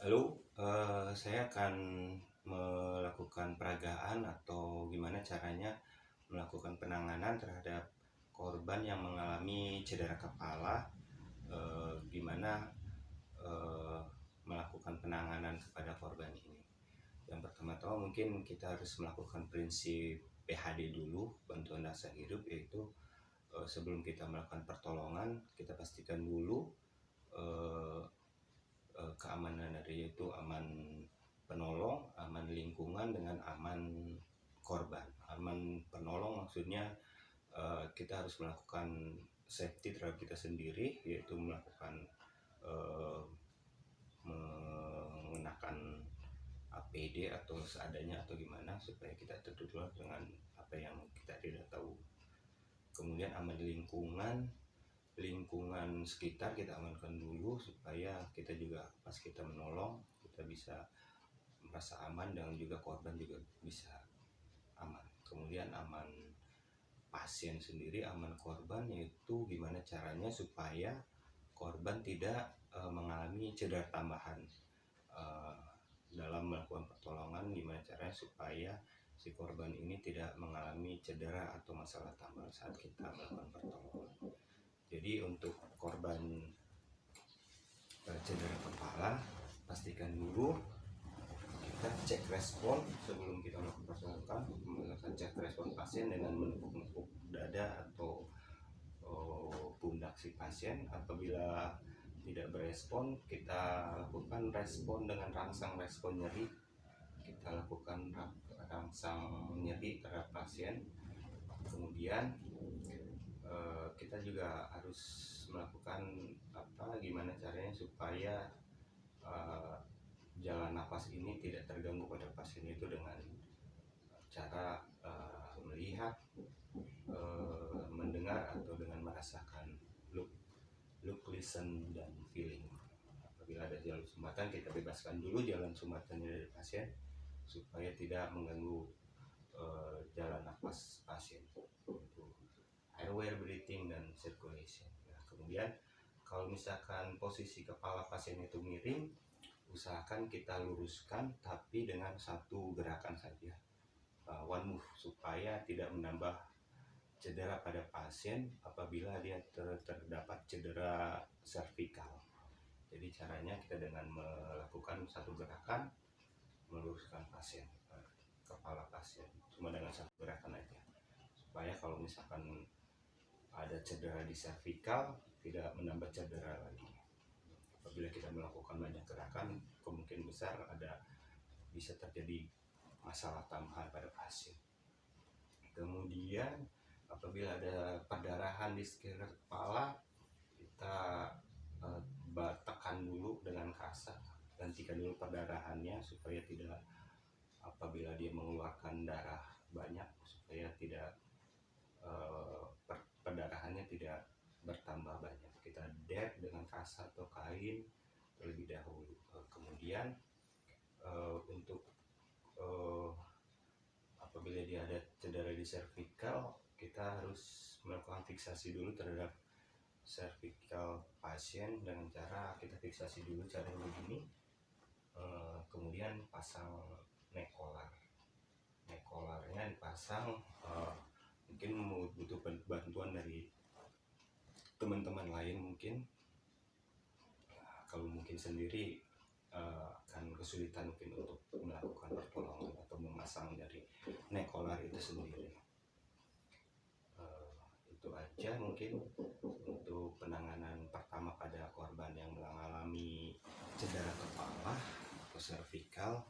Lalu, saya akan melakukan peragaan atau gimana caranya melakukan penanganan terhadap korban yang mengalami cedera kepala, gimana melakukan penanganan kepada korban ini. Yang pertama-tama mungkin kita harus melakukan prinsip PHD dulu, bantuan dasar hidup, yaitu sebelum kita melakukan pertolongan, kita pastikan dulu eh, keamanan dari yaitu aman penolong, aman lingkungan dengan aman korban. Aman penolong maksudnya kita harus melakukan safety terhadap kita sendiri, yaitu melakukan uh, mengenakan APD atau seadanya atau gimana supaya kita tertular dengan apa yang kita tidak tahu. Kemudian aman lingkungan sekitar kita amankan dulu supaya kita juga pas kita menolong kita bisa merasa aman dan juga korban juga bisa aman. Kemudian aman pasien sendiri, aman korban, yaitu gimana caranya supaya korban tidak mengalami cedera tambahan dalam melakukan pertolongan. Gimana caranya supaya si korban ini tidak mengalami cedera atau masalah tambah saat kita melakukan pertolongan. Jadi untuk korban cedera kepala, pastikan dulu kita cek respon sebelum kita melakukan cek respon pasien dengan menepuk-nepuk dada atau pundak si pasien. Apabila tidak berespon, kita lakukan respon dengan rangsang respon nyeri. Kita lakukan rangsang nyeri terhadap pasien. Kemudian kita juga harus melakukan gimana caranya supaya jalan nafas ini tidak terganggu pada pasien itu dengan cara melihat, mendengar atau dengan merasakan look, listen dan feeling. Apabila ada jalan sumbatan, kita bebaskan dulu jalan sumbatannya dari pasien supaya tidak mengganggu jalan nafas pasien, itu airway, breathing, dan circulation. Nah, kemudian kalau misalkan posisi kepala pasien itu miring, usahakan kita luruskan tapi dengan satu gerakan saja, one move, supaya tidak menambah cedera pada pasien apabila dia terdapat cedera servikal. Jadi caranya kita dengan melakukan satu gerakan meluruskan pasien, kepala pasien, cuma dengan satu gerakan aja, supaya kalau misalkan ada cedera di servikal tidak menambah cedera lagi. Apabila kita melakukan banyak gerakan, kemungkinan besar bisa terjadi masalah tambahan pada pasien. Kemudian apabila ada perdarahan di sekitar kepala, kita tekan dulu dengan kasar, hentikan dulu perdarahannya supaya tidak, apabila dia mengeluarkan darah banyak, supaya tidak perdarahannya tidak bertambah banyak. Kita dab dengan kasar atau kain terlebih dahulu. Kemudian untuk apabila dia ada cedera di servikal, kita harus melakukan fiksasi dulu terhadap servikal pasien dengan cara kita fiksasi dulu caranya begini. Kemudian pasang neck collarnya dipasang, mungkin butuh bantuan dari teman-teman lain mungkin. Kalau mungkin sendiri akan kesulitan mungkin untuk melakukan pertolongan atau memasang dari neck collar itu sendiri. Itu aja mungkin untuk penanganan pertama pada korban yang mengalami cedera kepala atau servikal.